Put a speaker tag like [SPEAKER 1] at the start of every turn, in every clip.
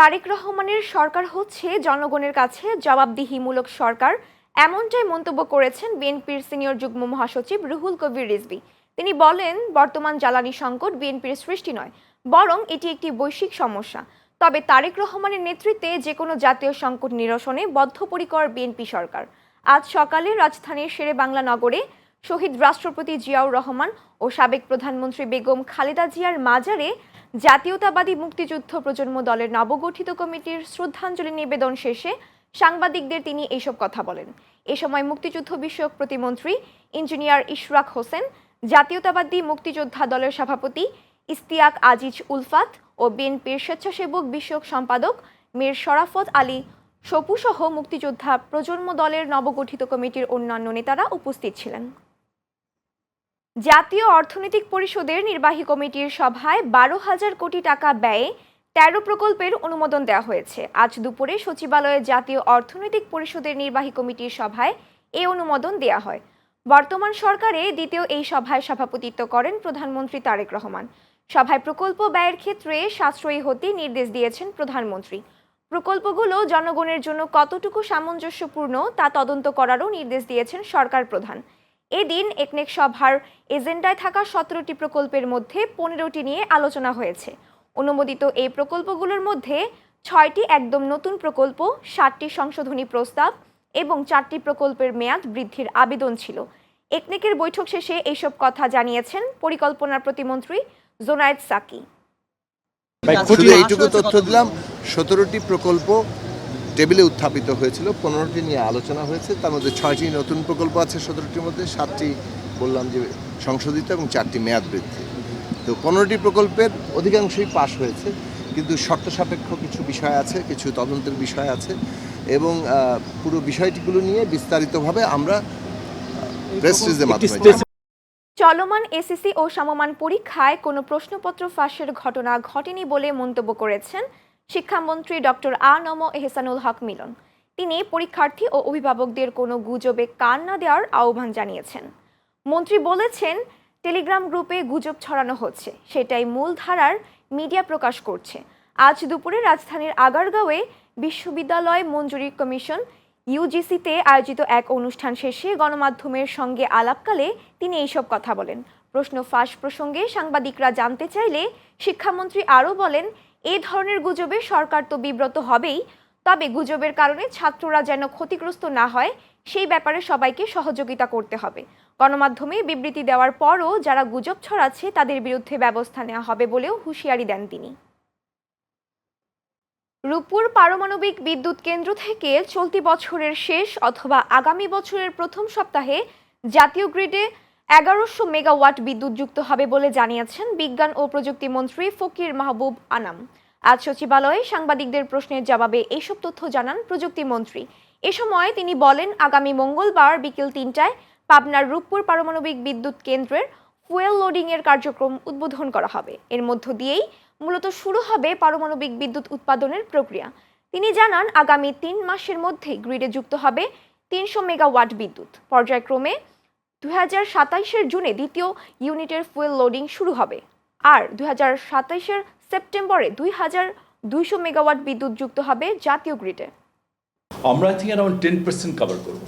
[SPEAKER 1] তারেক রহমানের সরকার হচ্ছে জনগণের কাছে জবাবদিহিমূলক সরকার, এমনটাই মন্তব্য করেছেন বিএনপির সিনিয়র যুগ্ম মহাসচিব রুহুল কবির রিজভী। তিনি বলেন, বর্তমান জ্বালানি সংকট বিএনপির সৃষ্টি নয়, বরং এটি একটি বৈশ্বিক সমস্যা। তবে তারেক রহমানের নেতৃত্বে যে কোনো জাতীয় সংকট নিরসনে বদ্ধপরিকর বিএনপি সরকার। আজ সকালে রাজধানীর শেরেবাংলা নগরে শহীদ রাষ্ট্রপতি জিয়াউর রহমান ও সাবেক প্রধানমন্ত্রী বেগম খালেদা জিয়ার মাজারে জাতীয়তাবাদী মুক্তিযুদ্ধ প্রজন্ম দলের নবগঠিত কমিটির শ্রদ্ধাঞ্জলি নিবেদন শেষে সাংবাদিকদের তিনি এইসব কথা বলেন। এ সময় মুক্তিযুদ্ধ বিষয়ক প্রতিমন্ত্রী ইঞ্জিনিয়ার ইশরাক হোসেন, জাতীয়তাবাদী মুক্তিযোদ্ধা দলের সভাপতি ইশতিয়াক আজিজ উলফাত ও বিএনপির স্বেচ্ছাসেবক বিষয়ক সম্পাদক মীর শরাফত আলী সপুসহ মুক্তিযোদ্ধা প্রজন্ম দলের নবগঠিত কমিটির অন্যান্য নেতারা উপস্থিত ছিলেন। জাতীয় অর্থনৈতিক পরিষদের নির্বাহী কমিটির সভায় 12,000 কোটি টাকা ব্যয়ে 13 প্রকল্পের অনুমোদন দেওয়া হয়েছে। আজ দুপুরে সচিবালয়ে জাতীয় অর্থনৈতিক পরিষদের নির্বাহী কমিটির সভায় এই অনুমোদন দেওয়া হয়। বর্তমান সরকারে দ্বিতীয় এই সভায় সভাপতিত্ব করেন প্রধানমন্ত্রী তারেক রহমান। সভায় প্রকল্প ব্যয়ের ক্ষেত্রে সাশ্রয়ী হতে নির্দেশ দিয়েছেন প্রধানমন্ত্রী। প্রকল্পগুলো জনগণের জন্য কতটুকু সামঞ্জস্যপূর্ণ তা তদন্ত করারও নির্দেশ দিয়েছেন সরকার প্রধান। এদিন একনেক সভার এজেন্ডায় থাকা 17টি প্রকল্পের মধ্যে 15টি নিয়ে আলোচনা হয়েছে। অনুমোদিত এই প্রকল্পগুলোর মধ্যে 6টি একদম নতুন প্রকল্প, 7টি সংশোধনী প্রস্তাব এবং 4টি প্রকল্পের মেয়াদ বৃদ্ধির আবেদন ছিল। একনেকের বৈঠক শেষে এইসব কথা জানিয়েছেন পরিকল্পনা প্রতিমন্ত্রী জোনায়েদ সাকি।
[SPEAKER 2] এইটুকু তথ্য দিলাম, 17টি প্রকল্প টেবিলে উত্থাপিত হয়েছিল, 15টি নিয়ে আলোচনা হয়েছে। তার মধ্যে 6টি নতুন প্রকল্প আছে, 17টির মধ্যে 7টি বললাম যে সংশোধিত এবং 4টি মেয়াদ বৃদ্ধি। তো 15টি প্রকল্পের অধিকাংশই পাশ হয়েছে, কিন্তু শর্ত সাপেক্ষ কিছু বিষয় আছে, কিছু তদন্তের বিষয় আছে এবং পুরো বিষয়টিগুলো নিয়ে বিস্তারিতভাবে আমরা প্রেস রিলিজের মাধ্যমে।
[SPEAKER 1] চলমান এসএসসি ও সমমান পরীক্ষায় কোনো প্রশ্নপত্র ফাঁসের ঘটনা ঘটেনি বলে মন্তব্য করেছেন শিক্ষামন্ত্রী ডক্টর আ.ন.ম এহসানুল হক মিলন। তিনি পরীক্ষার্থী ও অভিভাবকদের কোনো গুজবে কান না দেওয়ার আহ্বান জানিয়েছেন। মন্ত্রী বলেছেন, টেলিগ্রাম গ্রুপে গুজব ছড়ানো হচ্ছে, সেটাই মূলধারার মিডিয়া প্রকাশ করছে। আজ দুপুরে রাজধানীর আগারগাঁওয়ে বিশ্ববিদ্যালয় মঞ্জুরি কমিশন ইউজিসিতে আয়োজিত এক অনুষ্ঠান শেষে গণমাধ্যমের সঙ্গে আলাপকালে তিনি এইসব কথা বলেন। প্রশ্ন ফাঁস প্রসঙ্গে সাংবাদিকরা জানতে চাইলে শিক্ষামন্ত্রী আরও বলেন, এ ধরনের গুজবে সরকার তো বিব্রত হবেই, তবে গুজবের কারণে ছাত্ররা যেন ক্ষতিগ্রস্ত না হয় সেই ব্যাপারে সবাইকে সহযোগিতা করতে হবে। গণমাধ্যমে বিবৃতি দেওয়ার পরও যারা গুজব ছড়াচ্ছে তাদের বিরুদ্ধে ব্যবস্থা নেওয়া হবে বলেও হুঁশিয়ারি দেন তিনি। রূপপুর পারমাণবিক বিদ্যুৎ কেন্দ্র থেকে চলতি বছরের শেষ অথবা আগামী বছরের প্রথম সপ্তাহে জাতীয় গ্রিডে 1100 মেগাওয়াট বিদ্যুৎ যুক্ত হবে বলে জানিয়েছেন বিজ্ঞান ও প্রযুক্তি মন্ত্রী ফকির মাহবুব আনাম। আজ সচিবালয়ে সাংবাদিকদের প্রশ্নের জবাবে এইসব তথ্য জানান প্রযুক্তি মন্ত্রী। এ সময় তিনি বলেন, আগামী মঙ্গলবার বিকেল 3টায় পাবনার রূপপুর পারমাণবিক বিদ্যুৎ কেন্দ্রের ফুয়েল লোডিং এর কার্যক্রম উদ্বোধন করা হবে। এর মধ্য দিয়েই মূলত শুরু হবে পারমাণবিক বিদ্যুৎ উৎপাদনের প্রক্রিয়া। তিনি জানান, আগামী 3 মাসের মধ্যে গ্রিডে যুক্ত হবে 300 মেগাওয়াট বিদ্যুৎ। পর্যায়ক্রমে 2027 জুনে দ্বিতীয় ইউনিটের ফুয়েল লোডিং শুরু হবে, আর 2027 সেপ্টেম্বরে 2200 মেগাওয়াট বিদ্যুৎ যুক্ত হবে জাতীয় গ্রিডে।
[SPEAKER 3] আমরা আই থিঙ্ক অ্যারাউন্ড 10% কভার করব,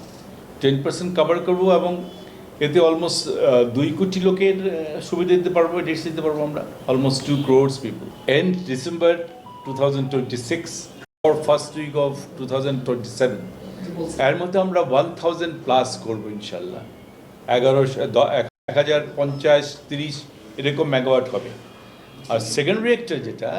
[SPEAKER 3] 10% কভার করব এবং এতে অলমোস্ট 2 কোটি লোকের সুবিধা দিতে পারবো, ডেটস দিতে পারবো আমরা, almost 2 crores people and December 2026 or first week of 2027 এর মধ্যে আমরা 1000 প্লাস করবো ইনশাল্লাহ। 1050-30 এরকম মেগাওয়াট হবে। আর সেকেন্ড রিয়েক্টর যেটা,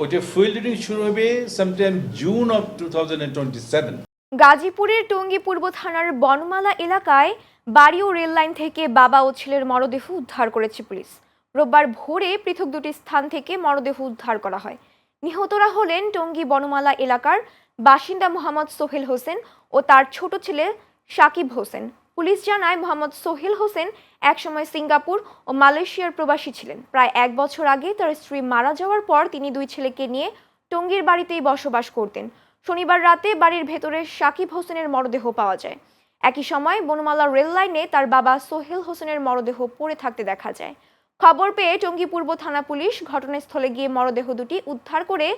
[SPEAKER 3] ওইটা ফুয়েল লোডিং শুরু হবে সামটাইম জুন অফ 2027।
[SPEAKER 1] গাজীপুরের টঙ্গী পূর্ব থানার বনমালা এলাকায় বাড়ি ও রেল লাইন থেকে বাবা ও ছেলের মরদেহ উদ্ধার করেছে পুলিশ। রোববার ভোরে পৃথক দুটি স্থান থেকে মরদেহ উদ্ধার করা হয়। নিহতরা হলেন টঙ্গী বনমালা এলাকার বাসিন্দা মোহাম্মদ সোহেল হোসেন ও তার ছোট ছেলে সাকিব হোসেন। পুলিশ জানায়, মোহাম্মদ সোহেল হোসেন একসময় সিঙ্গাপুর ও মালয়েশিয়ার প্রবাসী ছিলেন। প্রায় 1 বছর আগে তার স্ত্রী মারা যাওয়ার পর তিনি 2 ছেলেকে নিয়ে টঙ্গীর বাড়িতেই বসবাস করতেন। শনিবার রাতে বাড়ির ভেতরে সাকিব হোসেনের মরদেহ পাওয়া যায়। একই সময় বনমালা রেল লাইনে তার বাবা সোহেল হোসেনের মরদেহ পড়ে থাকতে দেখা যায়। খবর পেয়ে টঙ্গী পূর্ব থানা পুলিশ ঘটনাস্থলে গিয়ে মরদেহ দুটি উদ্ধার করে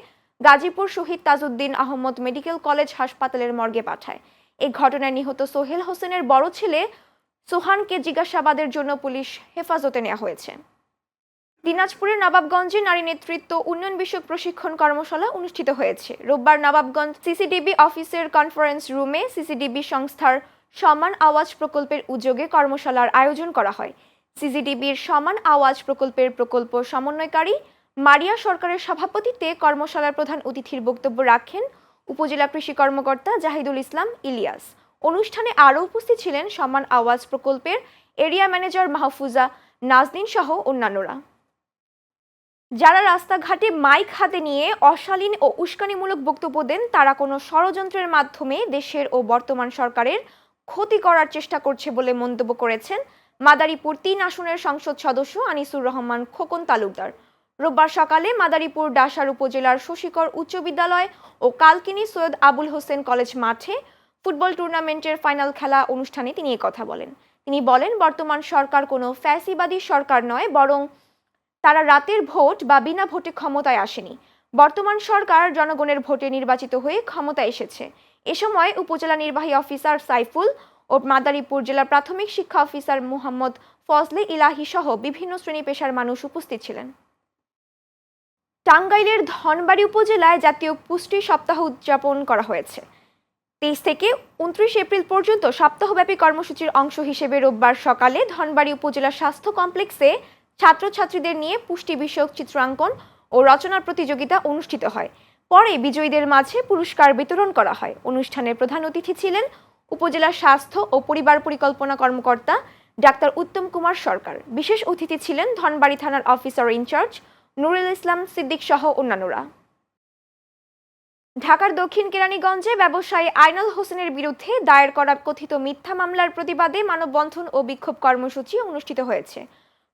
[SPEAKER 1] গাজীপুর শহীদ তাজউদ্দিন আহমদ মেডিকেল কলেজ হাসপাতালের মর্গে পাঠায়। এই ঘটনায় নিহত সোহেল হোসেনের বড় ছেলে সোহানকে জিজ্ঞাসাবাদের জন্য পুলিশ হেফাজতে নেওয়া হয়েছে। দিনাজপুরের নবাবগঞ্জে নারী নেতৃত্ব উন্নয়ন বিষয়ক প্রশিক্ষণ কর্মশালা অনুষ্ঠিত হয়েছে। রোববার নবাবগঞ্জ সিসিডিবি অফিসের কনফারেন্স রুমে সিসিডিবি সংস্থার সমান আওয়াজ প্রকল্পের উদ্যোগে কর্মশালার আয়োজন করা হয়। সিসিডিবির সমান আওয়াজ প্রকল্পের প্রকল্প সমন্বয়কারী মারিয়া সরকারের সভাপতিত্বে কর্মশালার প্রধান অতিথির বক্তব্য রাখেন উপজেলা কৃষি কর্মকর্তা জাহিদুল ইসলাম ইলিয়াস। অনুষ্ঠানে আরও উপস্থিত ছিলেন সমান আওয়াজ প্রকল্পের এরিয়া ম্যানেজার মাহফুজা নাজনীন সহ অন্যান্যরা। যারা রাস্তাঘাটে মাইক হাতে নিয়ে অশালীন ও উস্কানিমূলক বক্তব্য দেন তারা কোনো ষড়যন্ত্রের মাধ্যমে দেশের ও বর্তমান সরকারের ক্ষতি করার চেষ্টা করছে বলে মন্তব্য করেছেন মাদারীপুর ৩ আসনের সংসদ সদস্য আনিসুর রহমান খোকন তালুকদার। রোববার সকালে মাদারীপুর ডাসার উপজেলার শশীকর উচ্চ বিদ্যালয় ও কালকিনি সৈয়দ আবুল হোসেন কলেজ মাঠে ফুটবল টুর্নামেন্টের ফাইনাল খেলা অনুষ্ঠানে তিনি কথা বলেন। তিনি বলেন, বর্তমান সরকার কোনো ফ্যাসিবাদী সরকার নয়, বরং তারা রাতের ভোট বা বিনা ভোটে ক্ষমতায় আসেনি। বর্তমান সরকার জনগণের ভোটে নির্বাচিত হয়ে ক্ষমতায় এসেছে। এ সময় উপজেলা নির্বাহী অফিসার সাইফুল ও মাদারীপুর জেলা প্রাথমিক শিক্ষা অফিসার মুহাম্মদ ফজলে ইলাহি সহ বিভিন্ন শ্রেণী পেশার মানুষ উপস্থিত ছিলেন। টাঙ্গাইলের ধনবাড়ী উপজেলায় জাতীয় পুষ্টি সপ্তাহ উদযাপন করা হয়েছে। 23 থেকে 29 এপ্রিল পর্যন্ত সপ্তাহব্যাপী কর্মসূচির অংশ হিসেবে রোববার সকালে ধনবাড়ী উপজেলা স্বাস্থ্য কমপ্লেক্সে ছাত্রছাত্রীদের নিয়ে পুষ্টি বিষয়ক চিত্রাঙ্কন ও রচনার প্রতিযোগিতা অনুষ্ঠিত হয়। পরে বিজয়ীদের মাঝে পুরস্কার বিতরণ করা হয়। অনুষ্ঠানের প্রধান অতিথি ছিলেন উপজেলা স্বাস্থ্য ও পরিবার পরিকল্পনা কর্মকর্তা ডাক্তার উত্তম কুমার সরকার। বিশেষ অতিথি ছিলেন ধনবাড়ী থানার অফিসার ইনচার্জ নুরুল ইসলাম সিদ্দিক সহ অন্যান্যরা। ঢাকার দক্ষিণ কেরানীগঞ্জে ব্যবসায়ী আইনাল হোসেনের বিরুদ্ধে দায়ের করা কথিত মিথ্যা মামলার প্রতিবাদে মানববন্ধন ও বিক্ষোভ কর্মসূচি অনুষ্ঠিত হয়েছে।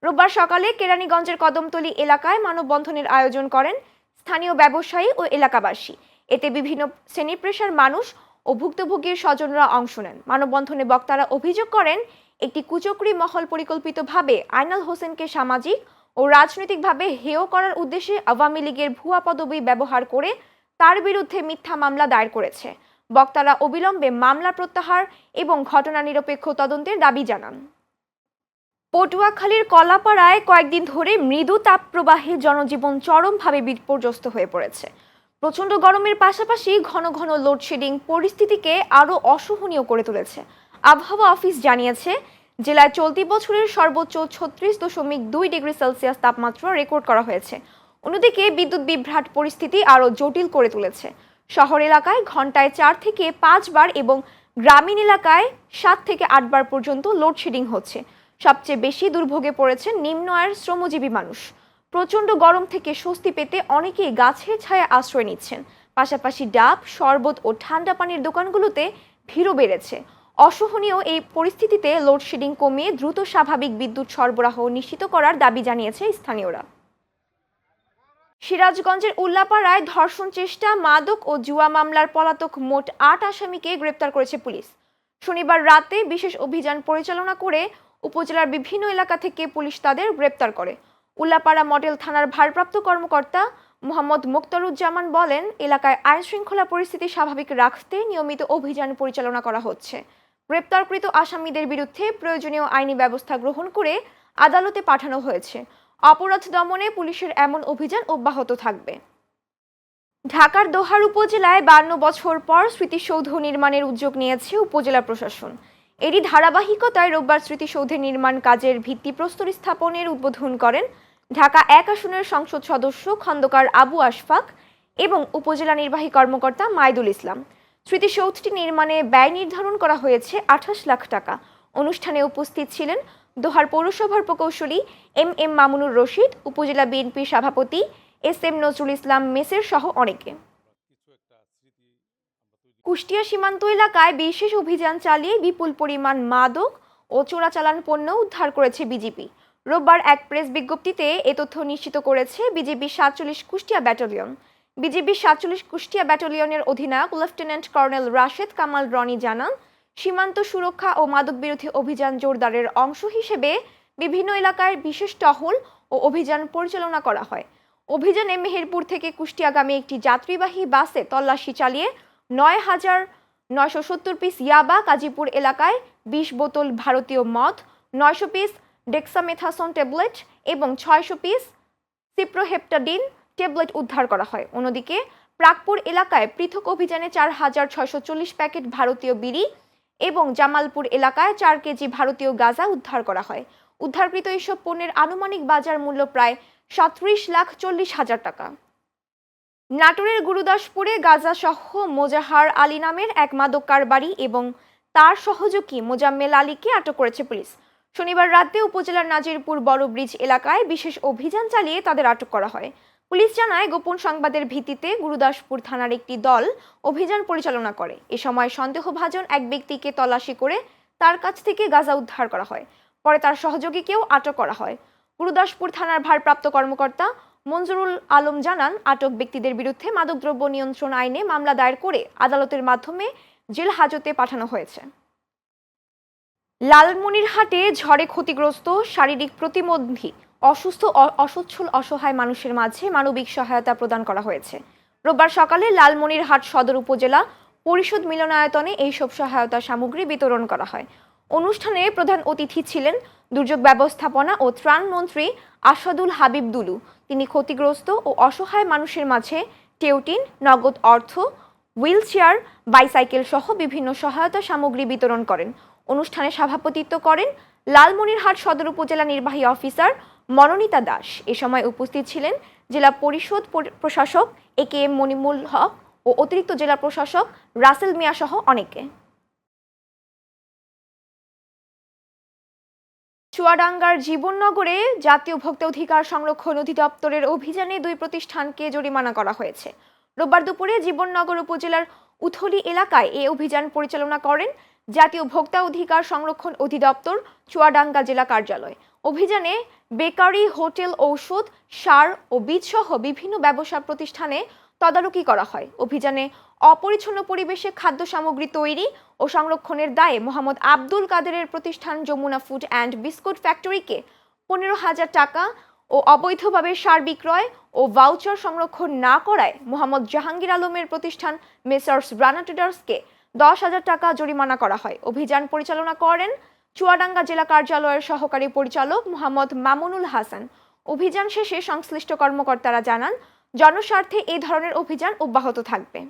[SPEAKER 1] রোববার সকালে কেরানীগঞ্জের কদমতলী এলাকায় মানববন্ধনের আয়োজন করেন স্থানীয় ব্যবসায়ী ও এলাকাবাসী। এতে বিভিন্ন শ্রেণী পেশার মানুষ ও ভুক্তভোগীর স্বজনরা অংশ নেন। মানববন্ধনে বক্তারা অভিযোগ করেন, একটি কুচক্রী মহল পরিকল্পিতভাবে আইনাল হোসেনকে সামাজিক ও রাজনৈতিকভাবে হেয় করার উদ্দেশ্যে আওয়ামী লীগের ভুয়া পদবি ব্যবহার করে তার বিরুদ্ধে মিথ্যা মামলা দায়ের করেছে। বক্তারা অবিলম্বে মামলা প্রত্যাহার এবং ঘটনা নিরপেক্ষ তদন্তের দাবি জানান। পটুয়াখালীর কলাপাড়ায় কয়েকদিন ধরে মৃদু তাপপ্রবাহে জনজীবন চরমভাবে বিপর্যস্ত হয়ে পড়েছে। প্রচণ্ড গরমের পাশাপাশি ঘন ঘন লোডশেডিং পরিস্থিতিকে আরও অসহনীয় করে তুলেছে। আবহাওয়া অফিস জানিয়েছে, জেলায় চলতি বছরের সর্বোচ্চ 36.2 ডিগ্রি সেলসিয়াস তাপমাত্রা রেকর্ড করা হয়েছে। অন্যদিকে বিদ্যুৎ বিভ্রাট পরিস্থিতি আরও জটিল করে তুলেছে। শহর এলাকায় ঘন্টায় 4 থেকে 5 বার এবং গ্রামীণ এলাকায় 7 থেকে 8 বার পর্যন্ত লোডশেডিং হচ্ছে। সবচেয়ে বেশি দুর্ভোগে পড়েছেন নিম্ন আয়ের শ্রমজীবী মানুষ। প্রচণ্ড গরম থেকে স্বস্তি পেতে অনেকেই গাছের ছায়া আশ্রয় নিচ্ছেন। পাশাপাশি ডাব, শরবত ও ঠান্ডা পানির দোকানগুলোতে ভিড়ও বেড়েছে। অসহনীয় এই পরিস্থিতিতে লোডশেডিং কমিয়ে দ্রুত স্বাভাবিক বিদ্যুৎ সরবরাহ নিশ্চিত করার দাবি জানিয়েছে স্থানীয়রা। সিরাজগঞ্জের উল্লাপাড়ায় ধর্ষণ চেষ্টা, মাদক ও জুয়া মামলার পলাতক মোট 8 আসামিকে গ্রেপ্তার করেছে পুলিশ। শনিবার রাতে বিশেষ অভিযান পরিচালনা করে উপজেলার বিভিন্ন এলাকা থেকে পুলিশ তাদের গ্রেপ্তার করে। উল্লাপাড়া মডেল থানার ভারপ্রাপ্ত কর্মকর্তা মোহাম্মদ মুক্তারুজ্জামান বলেন, এলাকায় আইন শৃঙ্খলা পরিস্থিতি স্বাভাবিক রাখতে নিয়মিত অভিযান পরিচালনা করা হচ্ছে। গ্রেপ্তারকৃত আসামিদের বিরুদ্ধে প্রয়োজনীয় আইনি ব্যবস্থা গ্রহণ করে আদালতে পাঠানো হয়েছে। অপরাধ দমনে পুলিশের এমন অভিযান অব্যাহত থাকবে। ঢাকার দোহার উপজেলায় 52 বছর পর স্মৃতিসৌধ নির্মাণের উদ্যোগ নিয়েছে উপজেলা প্রশাসন। এরই ধারাবাহিকতায় রোববার স্মৃতিসৌধের নির্মাণ কাজের ভিত্তিপ্রস্তর স্থাপনের উদ্বোধন করেন ঢাকা 1 আসনের সংসদ সদস্য খন্দকার আবু আশফাক এবং উপজেলা নির্বাহী কর্মকর্তা মাইদুল ইসলাম। স্মৃতিসৌধটি নির্মাণে ব্যয় নির্ধারণ করা হয়েছে 28 লাখ টাকা। অনুষ্ঠানে উপস্থিত ছিলেন দোহার পৌরসভার প্রকৌশলী এম মামুনুর রশিদ, উপজেলা বিএনপির সভাপতি SM নজরুল ইসলাম মেসের সহ অনেকে। কুষ্টিয়া সীমান্ত এলাকায় বিশেষ অভিযান চালিয়ে বিপুল পরিমাণ মাদক ও চোরাচালান পণ্য উদ্ধার করেছে বিজিবি। রোববার এক প্রেস বিজ্ঞপ্তিতে এ তথ্য নিশ্চিত করেছে BGB 47 Kushtia battalion. BGB 47 Kushtia ব্যাটালিয়নের অধিনায়ক লেফটেন্যান্ট কর্নেল রাশেদ কামাল রনি জানান, সীমান্ত সুরক্ষা ও মাদক বিরোধী অভিযান জোরদারের অংশ হিসেবে বিভিন্ন এলাকায় বিশেষ টহল ও অভিযান পরিচালনা করা হয়। অভিযানে মেহেরপুর থেকে কুষ্টিয়াগামী একটি যাত্রীবাহী বাসে তল্লাশি চালিয়ে ৯,৯৭০ পিস ইয়াবা, গাজীপুর এলাকায় ২০ বোতল ভারতীয় মদ, ৯০০ পিস ডেক্সামেথাসোন ট্যাবলেট এবং ৬০০ পিস সিপ্রোহেপটাডিন ট্যাবলেট উদ্ধার করা হয়। অন্যদিকে প্রাকপুর এলাকায় পৃথক অভিযানে ৪,৬৪০ প্যাকেট ভারতীয় বিড়ি এবং জামালপুর এলাকায় ৪ কেজি ভারতীয় গাঁজা উদ্ধার করা হয়। উদ্ধারকৃত এসব পণ্যের আনুমানিক বাজার মূল্য প্রায় ৩৭,৪০,০০০ টাকা। নাটোরের গুরুদাসপুরে গাঁজা সহ মোজাহার আলী নামের এক মাদক কারবারি এবং তার সহযোগী মোজাম্মেল আলীকে আটক করেছে পুলিশ। শনিবার রাতে উপজেলার নাজিরপুর বড় ব্রিজ এলাকায় বিশেষ অভিযান চালিয়ে তাদের আটক করা হয়। পুলিশ জানায়, গোপন সংবাদের ভিত্তিতে গুরুদাসপুর থানার একটি দল অভিযান পরিচালনা করে। এ সময় সন্দেহভাজন এক ব্যক্তিকে তল্লাশি করে তার কাছ থেকে গাঁজা উদ্ধার করা হয়। পরে তার সহযোগীকেও আটক করা হয়। গুরুদাসপুর থানার ভারপ্রাপ্ত কর্মকর্তা মঞ্জুরুল আলম জানান, আটক ব্যক্তিদের বিরুদ্ধে মাদকদ্রব্য নিয়ন্ত্রণ আইনে মামলা দায়ের করে আদালতের মাধ্যমে জেল হাজতে পাঠানো হয়েছে। লালমনিরহাটে ঝড়ে ক্ষতিগ্রস্ত, শারীরিক প্রতিবন্ধী, অসুস্থ ও অসচ্ছল অসহায় মানুষের মাঝে মানবিক সহায়তা প্রদান করা হয়েছে। রোববার সকালে লালমনিরহাট সদর উপজেলা পরিষদ মিলনায়তনে এইসব সহায়তা সামগ্রী বিতরণ করা হয়। অনুষ্ঠানে প্রধান অতিথি ছিলেন দুর্যোগ ব্যবস্থাপনা ও ত্রাণ মন্ত্রী আসাদুল হাবিব দুলু। তিনি ক্ষতিগ্রস্ত ও অসহায় মানুষের মাঝে টেউটিন, নগদ অর্থ, হুইল চেয়ার, বাইসাইকেল সহ বিভিন্ন সহায়তা সামগ্রী বিতরণ করেন। অনুষ্ঠানে সভাপতিত্ব করেন লালমনিরহাট সদর উপজেলা নির্বাহী অফিসার মনোনীতা দাস। এ সময় উপস্থিত ছিলেন জেলা পরিষদ প্রশাসক AKM মনিমুল হক ও অতিরিক্ত জেলা প্রশাসক রাসেল মিয়া সহ অনেকে। চুয়াডাঙ্গার জীবননগরে জাতীয় ভোক্তা অধিকার সংরক্ষণ অধিদপ্তরের অভিযানে 2 প্রতিষ্ঠানকে জরিমানা করা হয়েছে। রোববার দুপুরে জীবননগর উপজেলার উথলি এলাকায় এই অভিযান পরিচালনা করেন জাতীয় ভোক্তা অধিকার সংরক্ষণ অধিদপ্তর চুয়াডাঙ্গা জেলা কার্যালয়। অভিযানে বেকারি, হোটেল, ঔষধ, সার ও বীজ সহ বিভিন্ন ব্যবসা প্রতিষ্ঠানে তদারকি করা হয়। অভিযানে অপরিচ্ছন্ন পরিবেশে খাদ্য সামগ্রী তৈরি ও সংরক্ষণের দায়ে মোহাম্মদ আব্দুল কাদেরের প্রতিষ্ঠান যমুনা ফুড অ্যান্ড বিস্কুট ফ্যাক্টরিকে 15,000 টাকা ও অবৈধভাবে সার বিক্রয় ও ভাউচার সংরক্ষণ না করায় মোহাম্মদ জাহাঙ্গীর আলমের প্রতিষ্ঠান মেসার্স রানা ট্রেডার্সকে 10,000 টাকা জরিমানা করা হয়। অভিযান পরিচালনা করেন চুয়াডাঙ্গা জেলা কার্যালয়ের সহকারী পরিচালক মোহাম্মদ মামুনুল হাসান। অভিযান শেষে সংশ্লিষ্ট কর্মকর্তারা জানান, জনস্বার্থে এই ধরনের অভিযান অব্যাহত থাকবে।